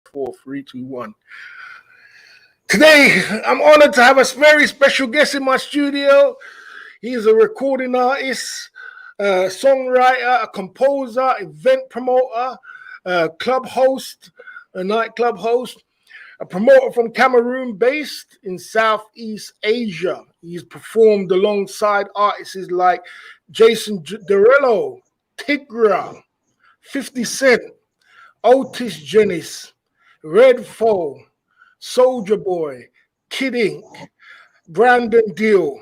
4, 3, 2, 1. Today, I'm honored to have a very special guest in my studio. He's a recording artist, songwriter, a composer, event promoter, club host, a nightclub host, a promoter from Cameroon based in Southeast Asia. He's performed alongside artists like Jason Derulo, Tigra, 50 Cent, Otis Jennings, Red Foe, Soldier Boy, Kid Ink, Brandon Deal,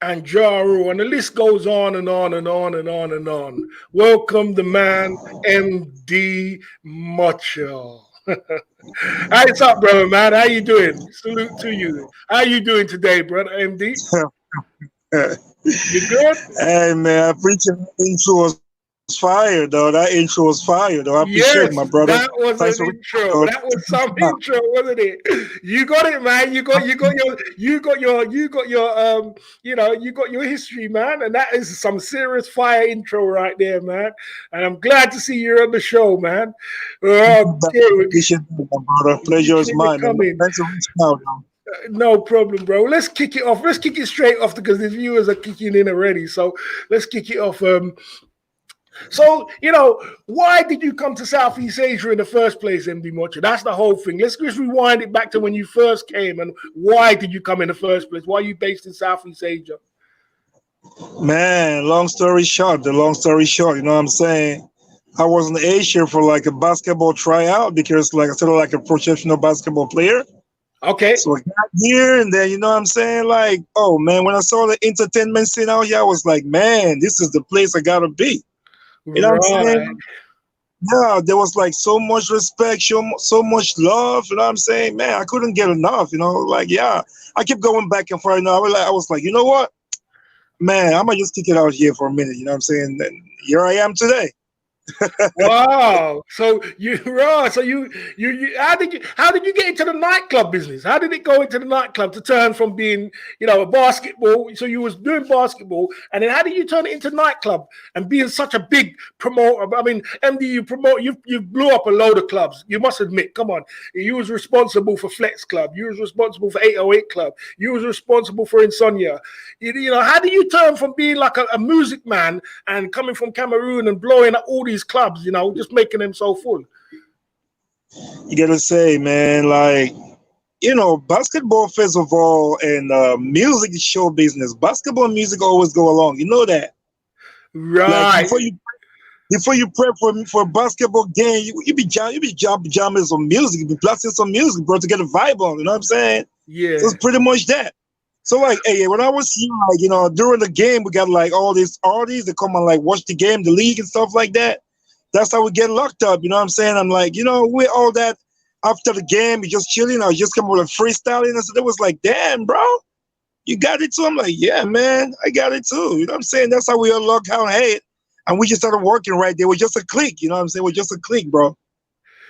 and Jaru, and the list goes on and on and on and on and on. Welcome the man, MD Mochio. What's up, brother, man? How you doing? Salute to you. How you doing today, brother, MD? You good? Hey man, I appreciate the intro was fire though. That intro was fire though. I appreciate it, Yes, my brother. that was Thanks an for intro. That was some intro, wasn't it? You got it, man. You got your history, man, and that is some serious fire intro right there, man. And I'm glad to see you on the show, man. Okay, appreciate it, my brother. Pleasure is keep it mine, man. coming. Thanks for reaching out, though. No problem, bro. Let's kick it off. Let's kick it straight off because the viewers are kicking in already. So let's kick it off. So, why did you come to Southeast Asia in the first place, MD Mocha? That's the whole thing. Let's just rewind it back to when you first came and why did you come in the first place? Why are you based in Southeast Asia? Man, long story short, you know what I'm saying? I was in Asia for like a basketball tryout because like I started like a professional basketball player. Okay. So I got here and then you know what I'm saying? Like, oh man, when I saw the entertainment scene out here, I was like, man, this is the place I gotta be. You know what I'm saying? Yeah, there was like so much respect, so much love. You know what I'm saying? Man, I couldn't get enough. Like yeah, I kept going back and forth. I was like, you know what, man, I'm gonna just kick it out here for a minute. You know what I'm saying? And here I am today. Wow. So you how did you get into the nightclub business? How did it go into the nightclub to turn from being, a basketball? So you was doing basketball and then how did you turn it into nightclub and being such a big promoter? I mean, MD, you blew up a load of clubs. You must admit, come on. You was responsible for Flex Club. You was responsible for 808 Club. You was responsible for Insomnia. How do you turn from being like a music man and coming from Cameroon and blowing up all these clubs, just making them so full? You gotta say, man, like, basketball first of all, and music is show business. Basketball and music always go along. You know that, right? Like before you prep for a basketball game, you be jamming some music, you be blasting some music, bro, to get a vibe on. You know what I'm saying? Yeah. So it's pretty much that. So like, hey, when I was here, like, during the game, we got like all these artists that come and like watch the game, the league and stuff like that. That's how we get locked up. You know what I'm saying? I'm like, with all that after the game, we just chilling. I was just coming with a freestyling. And so it was like, damn, bro, you got it too? I'm like, yeah, man, I got it too. You know what I'm saying? That's how we all lock out head. And we just started working right there. We're just a click. You know what I'm saying? We're just a click, bro.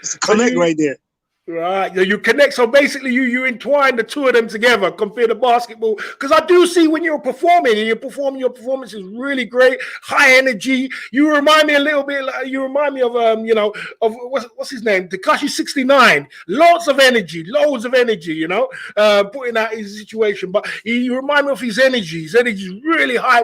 It's a connect right there. Right, you connect. So basically, you entwine the two of them together compared to basketball. Because I do see when you're performing, and your performance is really great, high energy. You remind me a little bit. You remind me of of what's his name, Tekashi 69. Lots of energy, loads of energy. Putting out his situation. But you remind me of his energy. His energy is really high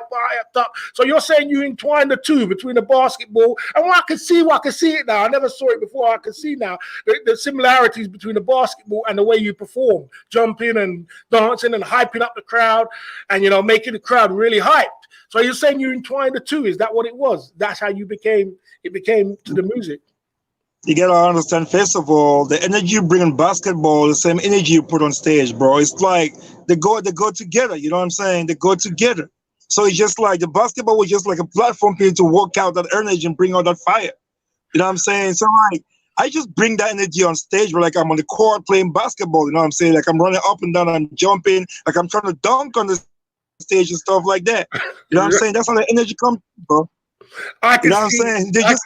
up. So you're saying you entwine the two between the basketball and I can see it now. I never saw it before. I can see now the similarity between the basketball and the way you perform, jumping and dancing and hyping up the crowd and making the crowd really hyped. So you're saying you entwined the two? Is that what it was? That's how it became to the music? You gotta understand, first of all, the energy you bring in basketball, the same energy you put on stage, bro. It's like they go together. You know what I'm saying? They go together. So it's just like the basketball was just like a platform for you to work out that energy and bring out that fire. You know what I'm saying? So like, I just bring that energy on stage, but like I'm on the court playing basketball, you know what I'm saying? Like I'm running up and down, I'm jumping, like I'm trying to dunk on the stage and stuff like that. You know what I'm saying? That's how the energy comes, bro. I can you know what I'm saying? They just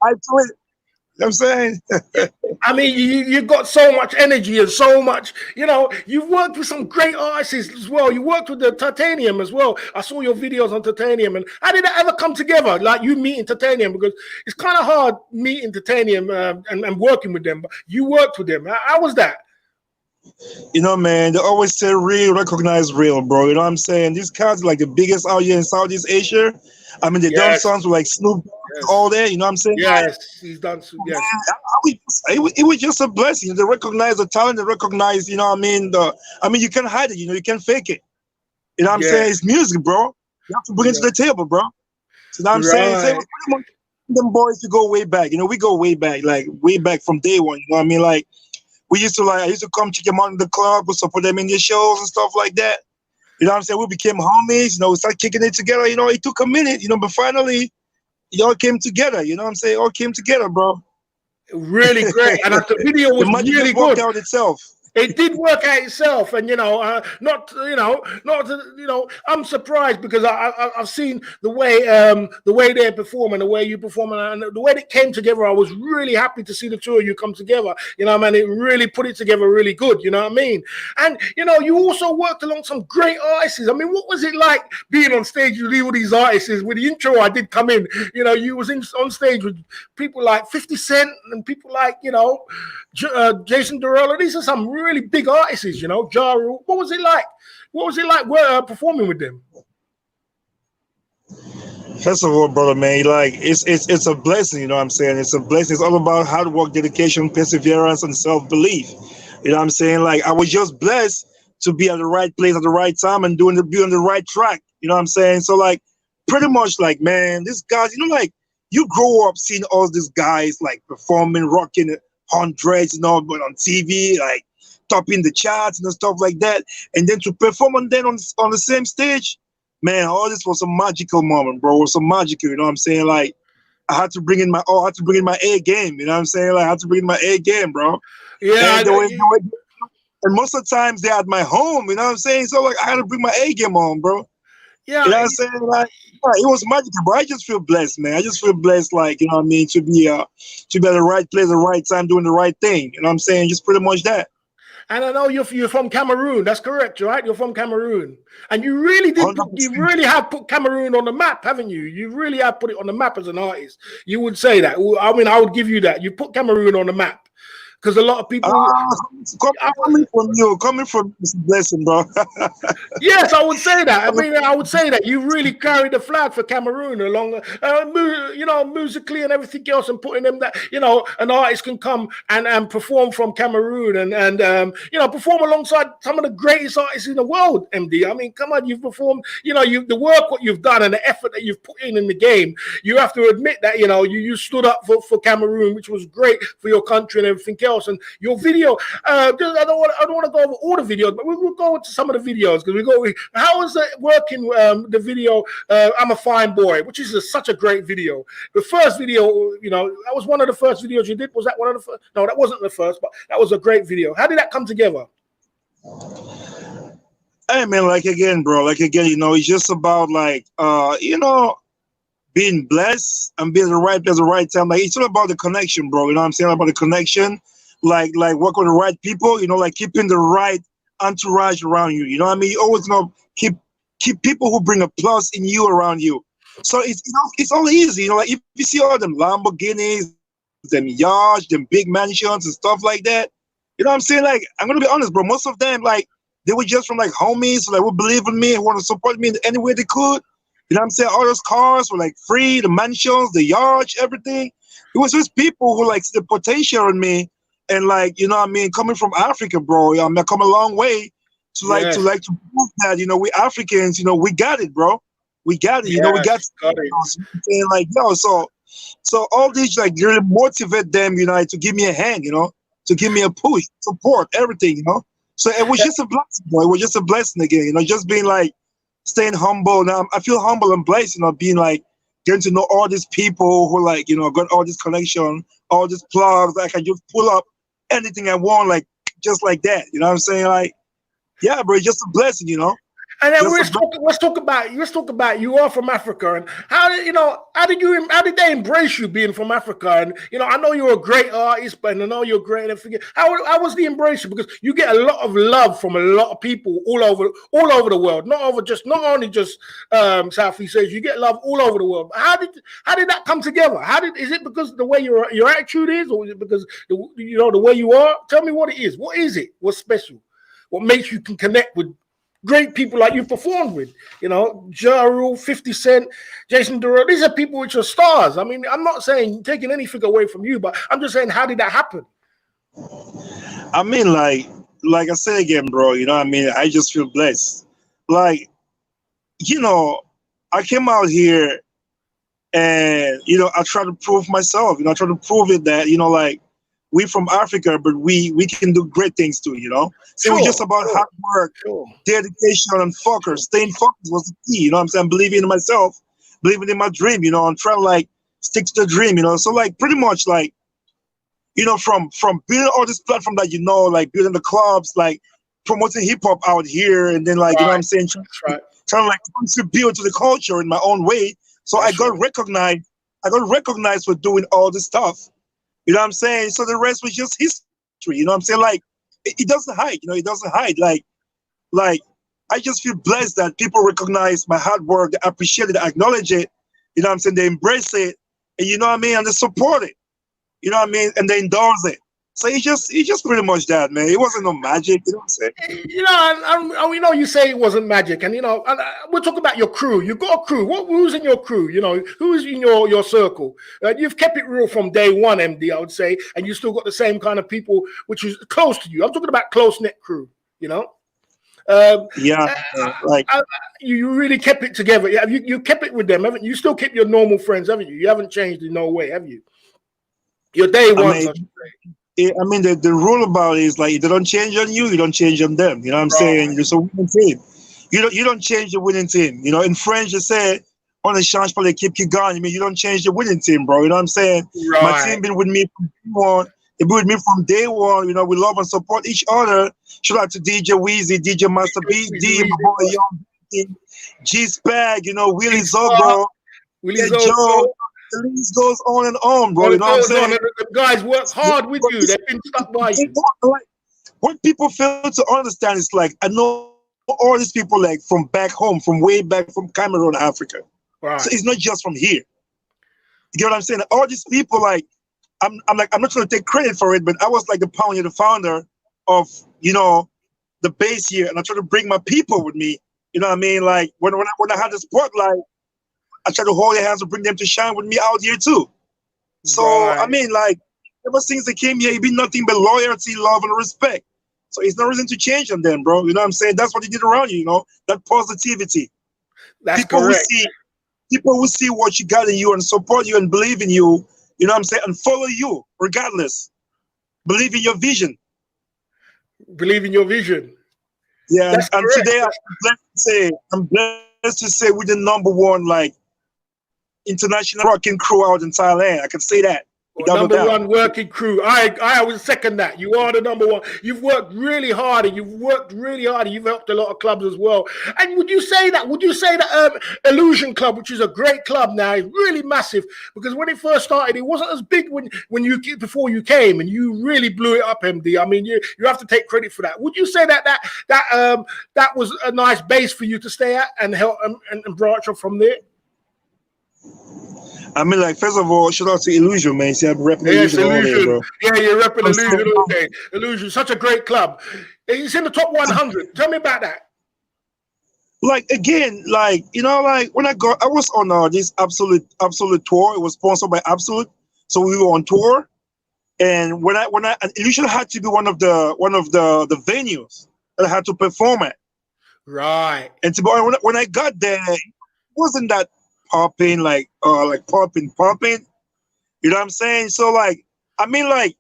hype to it. know what I'm saying? I mean, you've got so much energy and so much, you've worked with some great artists as well. You worked with the Titanium as well. I saw your videos on Titanium. And how did that ever come together? Like you meeting Titanium? Because it's kind of hard meeting Titanium and working with them. But you worked with them. How was that? Man, they always say real, recognize real, bro. You know what I'm saying? These cats are like the biggest out here in Southeast Asia. I mean, they done Yes. songs with like Snoop, all that. You know what I'm saying? Yes, he's done. Yes, it was just a blessing. They recognize the talent. They recognize, you know what I mean? You can't hide it. You can't fake it. You know what I'm saying? It's music, bro. You have to bring it to the table, bro. So now I'm saying, pretty much them boys, you go way back. We go way back, like way back from day one. You know what I mean? Like I used to come check them out in the club, we support them in their shows and stuff like that. You know what I'm saying? We became homies. We started kicking it together. It took a minute. But finally, it all came together. You know what I'm saying? It all came together, bro. Really great, and the video was really good. Out itself. It did work out itself, and I'm surprised because I've seen the way they're performing, the way you perform, and the way it came together. I was really happy to see the two of you come together. Man, it really put it together really good. You know what I mean? And you also worked along some great artists. I mean, what was it like being on stage with all these artists? With the intro, I did come in. You was on stage with people like 50 Cent and people like Jason Derulo. These are some really big artists, Ja Rule. What was it like? What was it like performing with them? First of all, brother, man, it's a blessing. You know what I'm saying? It's a blessing. It's all about hard work, dedication, perseverance, and self-belief. You know what I'm saying? Like I was just blessed to be at the right place at the right time and be on the right track. You know what I'm saying? So pretty much man, these guys, you grow up seeing all these guys performing, rocking hundreds, but on TV, topping the charts and stuff like that, and then to perform on the same stage, man, all this was a magical moment, bro. It was so magical, you know what I'm saying? I had to bring in my A game, you know what I'm saying? I had to bring in my A game, bro. Yeah. And most of the times they're at my home, you know what I'm saying? So I had to bring my A game on, bro. Yeah. You know what I'm saying? It was magical, bro. I just feel blessed, man. I just feel blessed, you know what I mean, to be at the right place, the right time, doing the right thing. You know what I'm saying? Just pretty much that. And I know you're from Cameroon. That's correct, right? You're from Cameroon, and you really did. You really have put Cameroon on the map, haven't you? You really have put it on the map as an artist. You would say that. I mean, I would give you that. You put Cameroon on the map. Because a lot of people coming from is a blessing, bro. Yes, I would say that. I mean, I would say that you really carried the flag for Cameroon along, musically and everything else, and putting them that an artist can come and perform from Cameroon and perform alongside some of the greatest artists in the world. MD, I mean, come on, you've performed. The work what you've done and the effort that you've put in the game. You have to admit that you stood up for Cameroon, which was great for your country and everything else. And your video, I don't want to go over all the videos, but we'll go into some of the videos because how is it working? The video, I'm a Fine Boy, which is such a great video. The first video, that was one of the first videos you did. Was that one of the first? No, that wasn't the first, but that was a great video. How did that come together? Hey man, it's just about being blessed and being the right place at the right time. It's all about the connection, bro. You know what I'm saying? About the connection. Work with the right people, keeping the right entourage around you. You know what I mean? You always keep people who bring a plus in you around you. So it's all easy. If you see all them Lamborghinis, them yachts, them big mansions and stuff like that, you know what I'm saying? I'm gonna be honest, bro. Most of them, they were just from homies, who believe in me and want to support me in any way they could. You know what I'm saying? All those cars were free, the mansions, the yachts, everything. It was just people who see the potential in me. And you know what I mean, coming from Africa, bro, I come a long way to to prove that, we Africans, we got it, bro. We got it, we got it. So all these really motivate them, to give me a hand, to give me a push, support, everything, So it was just a blessing, bro. It was just a blessing again, just being staying humble. Now I feel humble and blessed, being getting to know all these people who got all this connection, all these plugs. I can just pull up anything I want, just like that. You know what I'm saying? Yeah, bro, it's just a blessing, And then Just let's talk about you are from Africa, and how did they embrace you being from Africa? And I know you're a great artist, but I know you're great. And forget how was the embrace you? Because you get a lot of love from a lot of people all over the world, not only just Southeast Asia. You get love all over the world. How did that come together? Is it because the way your attitude is, or is it because the way you are? Tell me what it is. What is it? What's special? What makes you can connect with great people like you performed with, Ja Rule, 50 Cent, Jason Derulo. These are people which are stars. I mean, I'm not saying taking anything away from you, but I'm just saying, how did that happen? I mean, like I said again, bro. I just feel blessed. Like, I came out here and I try to prove myself. I try to prove it that like we from Africa, but we can do great things too. So it's just about hard work, dedication, and focus. Staying focused was the key. I'm saying? Believing in myself, believing in my dream. I'm trying to like stick to the dream. So like pretty much like from building all this platform that like building the clubs, like promoting hip hop out here, and then like I'm saying, trying to like contribute to the culture in my own way. So I got recognized. I got recognized for doing all this stuff. You know what I'm saying? So the rest was just history. You know what I'm saying? Like it doesn't hide. It doesn't hide. Like I just feel blessed that people recognize my hard work, they appreciate it, they acknowledge it. You know what I'm saying? They embrace it, and you know what I mean, and they support it. You know what I mean? And they endorse it. So it's just pretty much that, man. It wasn't no magic, you know what I'm saying? And we know you say it wasn't magic, and we'll talk about your crew. You've got a crew. Who's in your crew? Who's in your circle? You've kept it real from day one, MD, I would say, and you still got the same kind of people which is close to you. I'm talking about close-knit crew, you really kept it together. You kept it with them, haven't you? You still keep your normal friends, haven't you? You haven't changed in no way, have you? Your day ones, I should say. I mean, the rule about it is like if they don't change on you, you don't change on them. You know what I'm saying? It's a winning team. You don't change the winning team. In French, they say, on ne change pas l'équipe qui gagne. I mean, you don't change the winning team, bro. You know what I'm saying? Right. My team been with me from day one. They been with me from day one. We love and support each other. Shout out to DJ Weezy, DJ Master B, D, my boy Young, G Spag, Willie Zogo, Joe. The list goes on and on, bro. You know what I'm saying? The guys work hard with you. They've been stuck by you. What people fail to understand is like, I know all these people like from back home, from way back from Cameroon, Africa. Right. So it's not just from here. You get what I'm saying? All these people, like, I'm not trying to take credit for it, but I was like the pioneer, the founder of, the base here, and I try to bring my people with me. You know what I mean? Like when I had the spotlight, I try to hold their hands and bring them to shine with me out here too. So I mean, like ever since they came here, it been nothing but loyalty, love, and respect. So it's no reason to change on them, bro. You know what I'm saying? That's what they did around you. That positivity. That's people correct. People will see what you got in you and support you and believe in you. You know what I'm saying? And follow you regardless. Believe in your vision. Believe in your vision. Yeah, and today I'm blessed to say we're the number one like international rocking crew out in Thailand. I can say that. Number one working crew. I would second that. You are the number one. You've worked really hard, and you've helped a lot of clubs as well. And would you say that Illusion Club, which is a great club now, is really massive? Because when it first started, it wasn't as big before you came, and you really blew it up, MD. I mean, you have to take credit for that. Would you say that was a nice base for you to stay at and help and branch off from there? I mean, like, first of all, shout out to Illusion, man. See, I'm repping Illusion all day, bro. Yeah, you're repping Illusion all day. Illusion, such a great club. It's in the top 100. Tell me about that. Like, again, like, like, when I was on this Absolute tour. It was sponsored by Absolute. So we were on tour. And and Illusion had to be one of the venues that I had to perform at. Right. And when I got there, it wasn't that popping, like popping. You know what I'm saying? So like, I mean, like,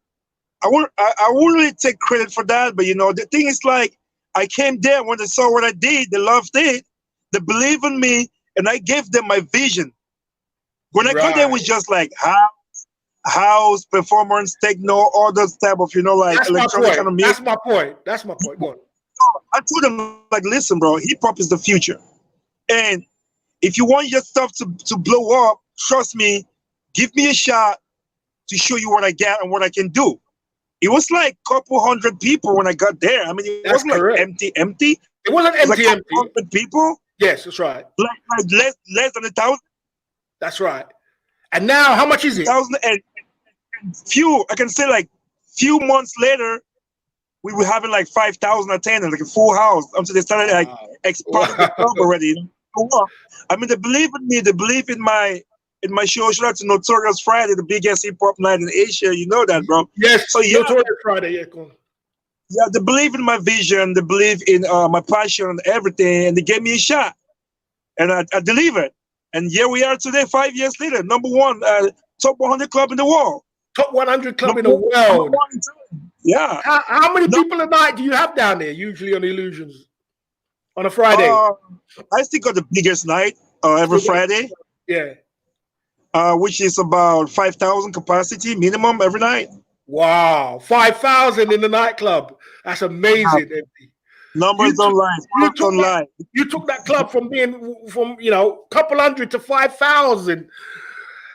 I wouldn't really take credit for that, but the thing is, like, I came there when they saw what I did, they loved it, they believed in me, and I gave them my vision. When I got there, it was just like house, performance, techno, all those type of like that's electronic kind of music. That's my point. Go on. I told them like, listen, bro, hip hop is the future, and if you want your stuff to blow up, trust me, give me a shot to show you what I got and what I can do. It was like a couple hundred people when I got there. I mean, it That's wasn't like correct. empty. It wasn't It was like empty, a empty. couple hundred people, Yes, that's right. like less than 1,000. That's right. And now, how much is it? And few, I can say like few months later, we were having like 5,000 attendants, like a full house, until they started like expanding the club already. You know? I mean, they believe in me. They believe in my show. Shout out to Notorious Friday, the biggest hip hop night in Asia. You know that, bro. Yes. So yeah, Notorious Friday. Yeah, go on. Yeah, they believe in my vision. They believe in my passion and everything, and they gave me a shot, and I delivered. And here we are today, 5 years later, number one, top 100 club in the world. Top 100 club in the world. Yeah. How many people a night do you have down there usually on Illusions on a Friday? I still got the biggest night every Friday. Yeah. Which is about 5,000 capacity minimum every night. Wow, 5,000 in the nightclub. That's amazing. Numbers don't lie. You took that club from being couple hundred to 5,000.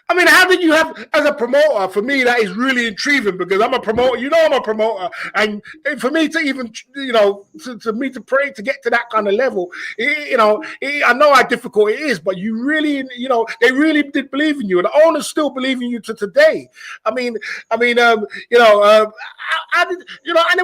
I mean, how did you have, as a promoter, for me, that is really intriguing because I'm a promoter, I'm a promoter. And for me to even, to me to pray to get to that kind of level, I know how difficult it is, but you really, they really did believe in you. And the owners still believe in you to today. And then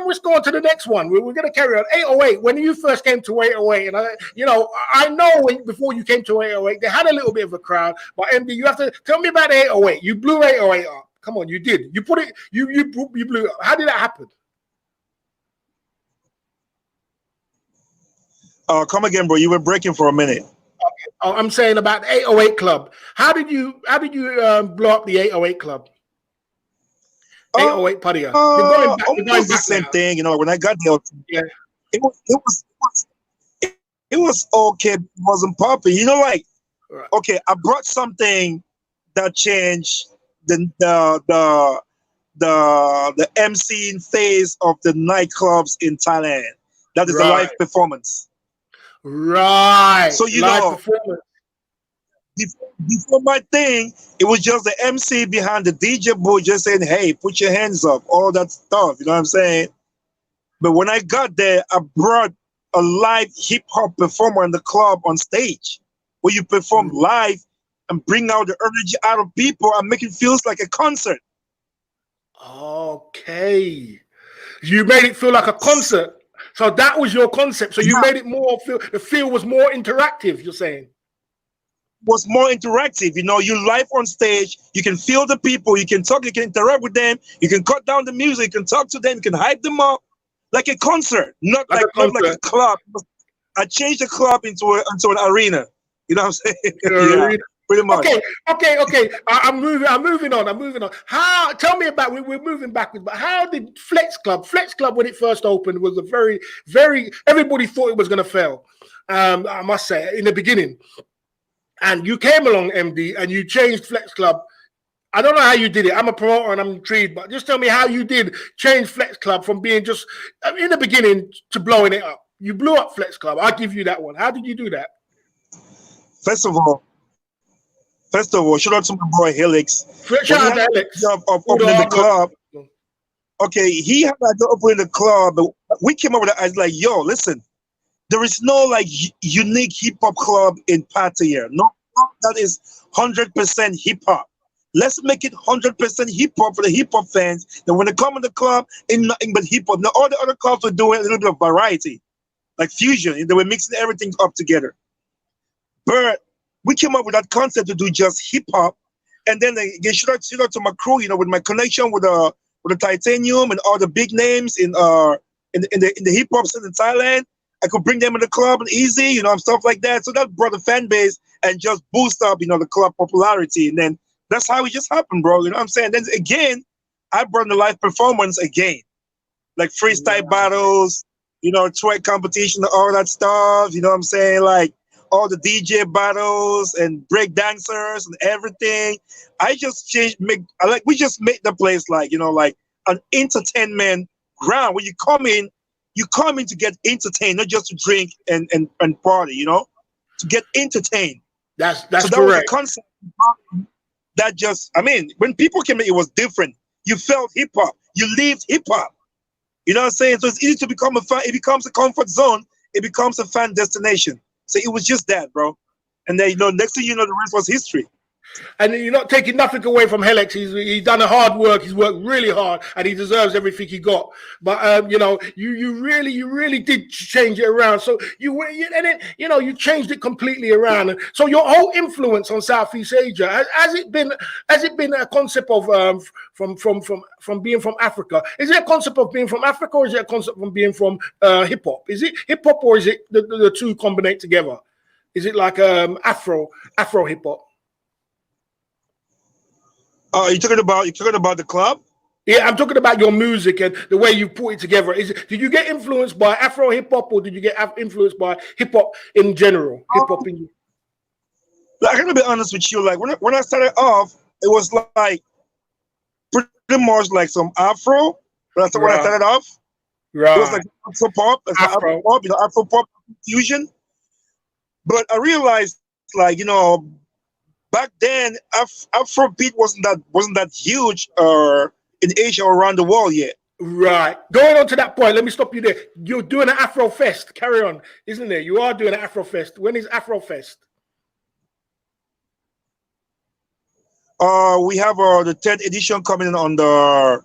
let's go on to the next one. We're going to carry on. 808, when you first came to 808, and I know before you came to 808, they had a little bit of a crowd, but MD, you have to tell me about 808. You blew 808 up. Come on, you did. You put it. You blew it up. How did that happen? Come again, bro. You were breaking for a minute. Okay. I'm saying about the 808 club. How did you blow up the 808 club? 808 Padia. Almost the same thing. When I got there, yeah, it was okay. It wasn't popping. Right. Okay, I brought something that changed the MCing phase of the nightclubs in Thailand. That is the live performance. Right. So before my thing, it was just the MC behind the DJ booth just saying, "Hey, put your hands up," all that stuff. You know what I'm saying? But when I got there, I brought a live hip hop performer in the club on stage, where you perform live and bring out the energy out of people and make it feel like a concert. Okay. You made it feel like a concert. So that was your concept. So you made it more the feel was more interactive, you're saying? Was more interactive. You live on stage, you can feel the people, you can talk, you can interact with them, you can cut down the music, you can talk to them, you can hype them up like a concert, not like a club. I changed the club into an arena. You know what I'm saying? Yeah, pretty much. Okay. I'm moving on. Tell me about, we're moving backwards, but how did Flex Club when it first opened was a very, very, everybody thought it was going to fail. I must say, in the beginning. And you came along, MD, and you changed Flex Club. I don't know how you did it. I'm a promoter and I'm intrigued, but just tell me how you did change Flex Club from being just in the beginning to blowing it up. You blew up Flex Club. I'll give you that one. How did you do that? First of all, shout out to my boy Helix. Shout out to Helix. Of opening the club. Okay, he had to open the club, but we came up with it. I was like, yo, listen, there is no like unique hip hop club in Pattaya. No, that is 100% hip hop. Let's make it 100% hip hop for the hip hop fans. Then when they come in the club, ain't nothing but hip hop. Now all the other clubs were doing a little bit of variety, like fusion. They were mixing everything up together. But we came up with that concept to do just hip hop, and then again, shout out to my crew. With my connection with the Titanium and all the big names in the hip hop scene in Thailand. I could bring them in the club and easy, and stuff like that. So that brought the fan base and just boost up, the club popularity. And then that's how it just happened, bro. You know what I'm saying? Then again, I brought the live performance again, like freestyle battles, twerk competition, all that stuff. You know what I'm saying? Like all the DJ battles and break dancers and everything. We just made the place like an entertainment ground where you come in. you come in to get entertained, not just to drink and party, you know, to get entertained. That's so that was the correct. concept. That just, I mean, when people came in, it was different. You felt hip hop. You lived hip hop. You know what I'm saying? So it's easy to become a fan. It becomes a comfort zone. It becomes a fan destination. So it was just that, bro. And then, you know, next thing you know, the rest was history. And you're not taking nothing away from Helix. He's done a hard work. He's worked really hard, and he deserves everything he got. But you know, you really did change it around. So and then you know, you changed it completely around. And so your whole influence on Southeast Asia has it been a concept of from being from Africa? Is it a concept of being from Africa, or is it a concept from being from hip hop? Is it hip hop, or is it the two combined together? Is it like Afro hip hop? You're talking about the club? Yeah, I'm talking about your music and the way you put it together. Did you get influenced by Afro hip hop, or did you get influenced by hip hop in general? Hip hop in. Like, I'm gonna be honest with you. Like when I started off, it was like pretty much like some Afro. When I started off, right. It was like Afro pop, Afro pop, you know, Afro pop fusion. But I realized, like, you know, back then, Afro beat wasn't that huge in Asia or around the world yet. Right. Going on to that point, let me stop you there. You're doing an Afro Fest. Carry on, isn't there? You are doing an Afro Fest. When is Afro Fest? We have the 10th edition coming in on the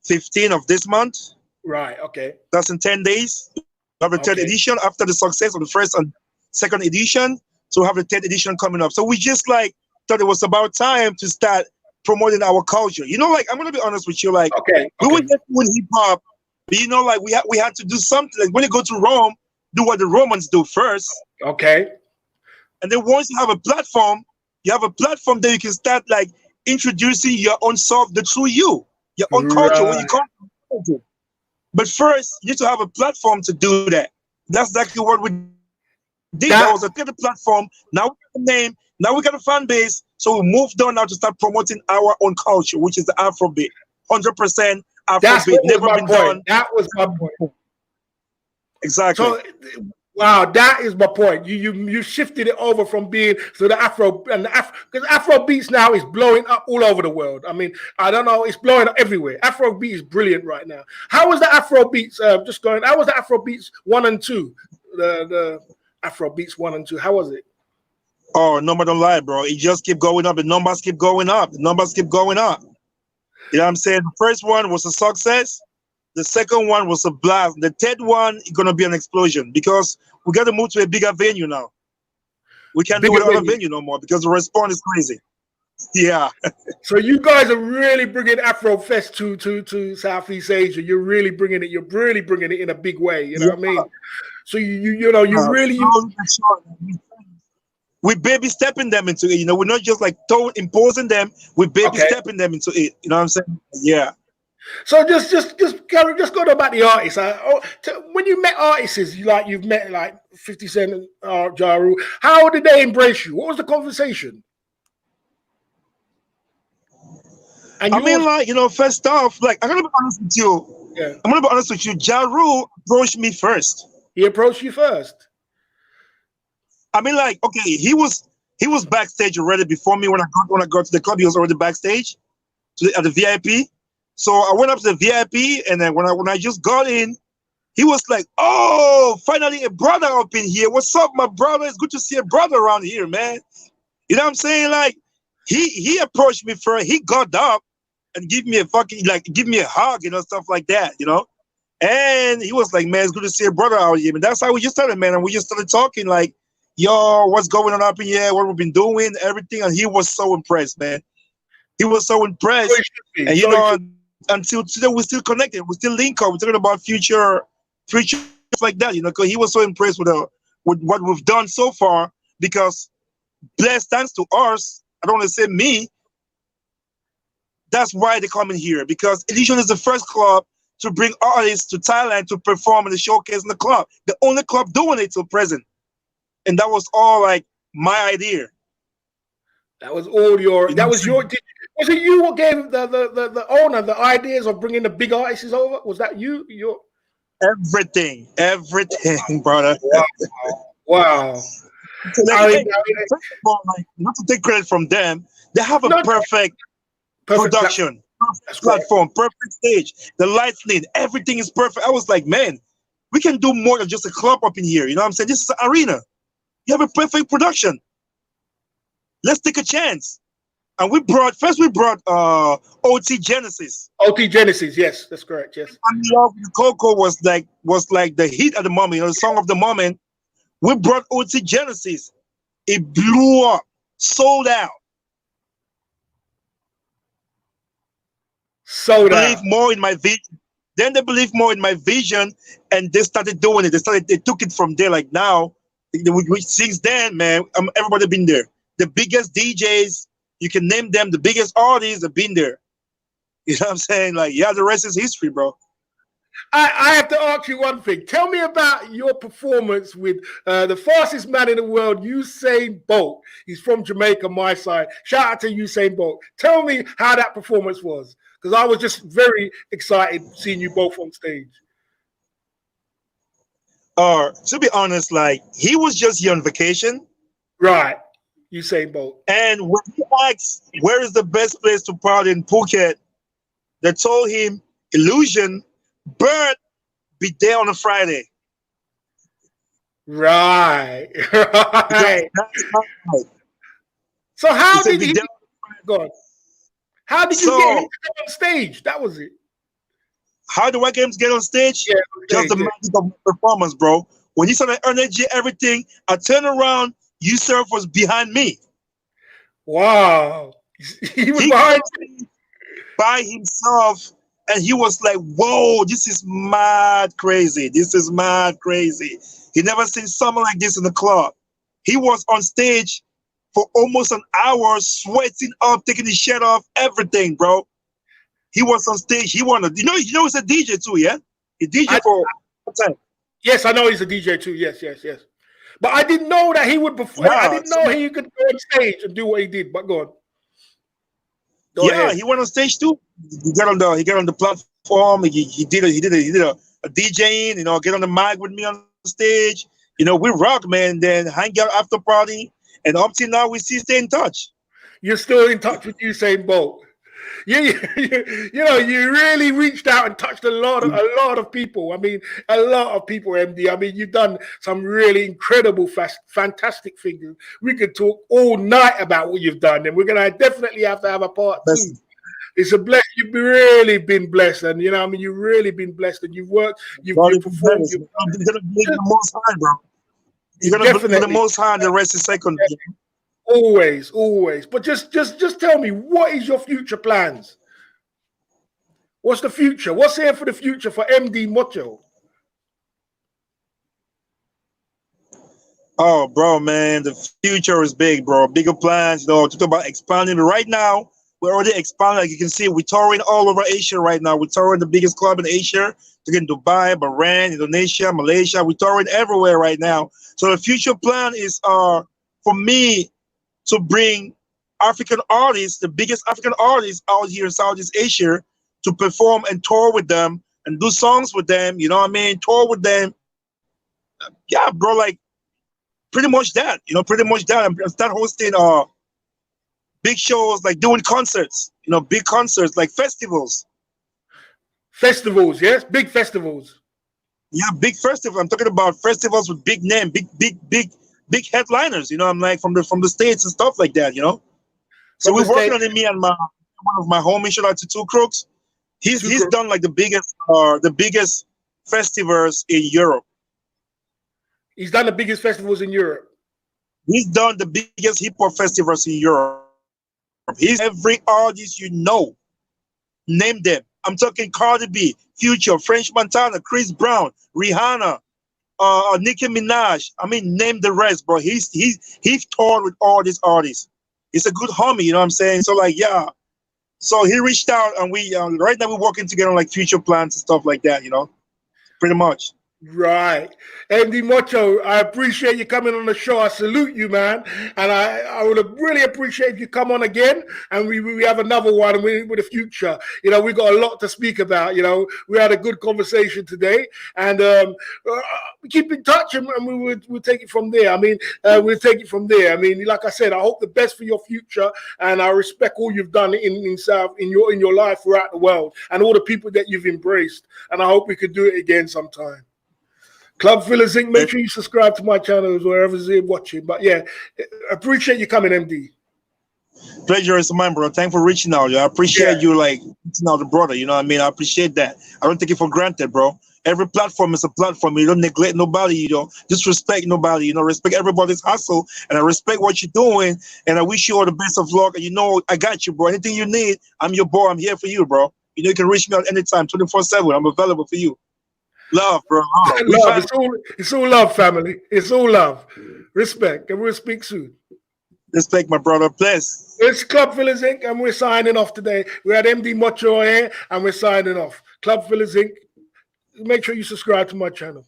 15th of this month. Right. Okay. That's in 10 days. We have the 10th edition after the success of the first and second edition. So we have the 10th edition coming up. So we just like thought it was about time to start promoting our culture. You know, like, I'm gonna be honest with you, like, we were just doing hip hop, but you know, like, we had to do something. Like, when you go to Rome, do what the Romans do first. Okay. And then once you have a platform that you can start like introducing your own self, the true you, your own culture, where you come from. But first, you need to have a platform to do that. That's exactly what we did. That was a good platform. Now we got a name. Now we got a fan base. So we moved on now to start promoting our own culture, which is the Afro beat. 100% Afro beat. Never been done. That was my point. Exactly. So, wow, that is my point. You shifted it over from being to the Afro and because Afro beats now is blowing up all over the world. I mean, I don't know, it's blowing up everywhere. Afro beat is brilliant right now. How was the Afro beats? How was the Afro beats 1 and 2? The Afro beats 1 and 2. How was it? Oh, number don't lie, bro. It just keep going up. The numbers keep going up. The numbers keep going up. You know what I'm saying? The first one was a success. The second one was a blast. The third one is going to be an explosion because we got to move to a bigger venue now. We can't do it on a venue no more because the response is crazy. Yeah. So you guys are really bringing Afro Fest to Southeast Asia. You're really bringing it. You're really bringing it in a big way. You know what I mean? So we baby stepping them into it. You know, we're not just like imposing them. We're baby stepping them into it. You know what I'm saying? Yeah. So just go about the artists. When you met artists, you've met like 50 Cent and Ja Rule, how did they embrace you? What was the conversation? And I mean, like, you know, first off, like, I'm gonna be honest with you. Yeah. I'm gonna be honest with you. Ja Rule approached me first. He approached you first. I mean, like, okay, he was backstage already before me when I got to the club. He was already backstage at the VIP. So I went up to the VIP, and then when I just got in, he was like, "Oh, finally a brother up in here. What's up, my brother? It's good to see a brother around here, man." You know what I'm saying? Like, he approached me first. He got up and give me a hug, you know, stuff like that, you know. And he was like, "Man, it's good to see a brother out here." And that's how we just started, man. And we just started talking, like, "Yo, what's going on up in here? What we've been doing, everything." And he was so impressed, man. He was so impressed. And you know, until today, we're still connected. We still link up. We're talking about future like that, you know, because he was so impressed with what we've done so far. Because blessed thanks to us, I don't want to say me. That's why they come in here, because Edition is the first club to bring artists to Thailand to perform in the showcase in the club. The only club doing it till present, and that was all like my idea. That was all your. That was your. Was it you who gave the owner the ideas of bringing the big artists over? Was that you? everything, brother. Wow. Wow. So like, I hey, mean, first of all, like, not to take credit from them, they have a no, perfect perfect platform. production, perfect That's correct. platform, perfect stage, the lights lit, everything is perfect. I was like, man, we can do more than just a club up in here. You know what I'm saying? This is an arena. You have a perfect production. Let's take a chance. And we brought OT Genesis. OT Genesis, yes, that's correct. Yes. And Love with Coco was like the hit at the moment, the song of the moment. We brought OT Genesis. It blew up, sold out. Sold Believe out. more in my vision. Then they believed more in my vision, and they started doing it. They took it from there. Like now, since then, man, everybody been there. The biggest DJs, you can name them. The biggest artists have been there. You know what I'm saying? Like, yeah, the rest is history, bro. I have to ask you one thing. Tell me about your performance with the fastest man in the world, Usain Bolt. He's from Jamaica, my side. Shout out to Usain Bolt. Tell me how that performance was, because I was just very excited seeing you both on stage. Or to be honest, like he was just here on vacation, Right, Usain Bolt. and when he asked where is the best place to party in Phuket, they told him Illusion, but be there on a Friday. Right, Because right. that's right. So He how said did be he? there. God, how did you get him So to go on stage? That was it. how do white games get on stage? Yeah, on Just the stage. Yeah. magic of performance, bro. When you saw the energy, everything, I turned around, Yusuf was behind me. Wow, he was He got behind. on stage by himself, and he was like, whoa, this is mad crazy. This is mad crazy. He never seen something like this in the club. He was on stage for almost an hour, sweating up, taking his shirt off, everything, bro. He was on stage. He wanted, he's a DJ too, yeah? He DJ I, for what time? yes, I know he's a DJ too. Yes, yes, yes. But I didn't know that he would. I Yeah, didn't know he could go on stage and do what he did. But go on, go yeah, ahead. he went on stage too. He got on the platform. He did a DJing. Get on the mic with me on stage. We rock, man. Then hang out after party, and up till now we still stay in touch. You're still in touch with Usain Bolt. You really reached out and touched a lot of people. I mean, a lot of people, MD. I mean, you've done some really incredible, fantastic things. We could talk all night about what you've done, and we're gonna definitely have to have a part two. Listen, It's a blessing. You've really been blessed, and I mean, you've really been blessed, and you've worked, God you've is performed, blessed. You're gonna believe in the Most High, bro. You're gonna believe in the definitely, Most High, and the rest is second. always, always. But just tell me, what is your future plans? What's the future? What's here for the future for MD Mochio? Oh, bro, man, the future is big, bro. Bigger plans, to talk about expanding. Right now, we're already expanding. Like you can see, we're touring all over Asia right now. We're touring the biggest club in Asia. We're in Dubai, Bahrain, Indonesia, Malaysia. We're touring everywhere right now. So the future plan is for me to bring African artists, the biggest African artists out here in Southeast Asia, to perform and tour with them and do songs with them. You know what I mean? Tour with them. Yeah, bro, like pretty much that. Pretty much that. I'm start hosting big shows, like doing concerts. Big concerts like festivals. Festivals, yes, big festivals. Yeah, big festival. I'm talking about festivals with big name, big headliners. I'm like from the states and stuff like that. So From the we're working state on it. Me and one of my homies, shout out to Two Crooks. He's done like the biggest festivals in Europe. He's done the biggest festivals in Europe. He's done the biggest hip hop festivals in Europe. He's every artist name them. I'm talking Cardi B, Future, French Montana, Chris Brown, Rihanna, Nicki Minaj. I mean, name the rest, bro. He's toured with all these artists. He's a good homie, you know what I'm saying? So like, yeah. So he reached out, and we right now we're working together on like future plans and stuff like that. Pretty much. Right. MD Mocho, I appreciate you coming on the show. I salute you, man. And I would really appreciate if you come on again and we have another one with the future. You know, we got a lot to speak about. You know, we had a good conversation today. And keep in touch and we'll take it from there. I mean, we'll take it from there. I mean, like I said, I hope the best for your future. And I respect all you've done in your life throughout the world and all the people that you've embraced. And I hope we could do it again sometime. Club Fillers Inc. Make sure you subscribe to my channel wherever you're watching. But yeah, appreciate you coming, MD. Pleasure is mine, bro. Thanks for reaching out. I appreciate you like reaching out to brother. You know what I mean? I appreciate that. I don't take it for granted, bro. Every platform is a platform. You don't neglect nobody. You don't disrespect nobody. You know, respect everybody's hustle. And I respect what you're doing. And I wish you all the best of luck. And you know, I got you, bro. Anything you need, I'm your boy. I'm here for you, bro. You know, you can reach me out anytime, 24/7. I'm available for you. Love, bro. Love. It's all love, family. It's all love. Respect. And we'll speak soon. Respect, my brother. Bless. It's Club Fillers Inc. and we're signing off today. We had MD Mocho here and we're signing off. Club Fillers Inc. Make sure you subscribe to my channel.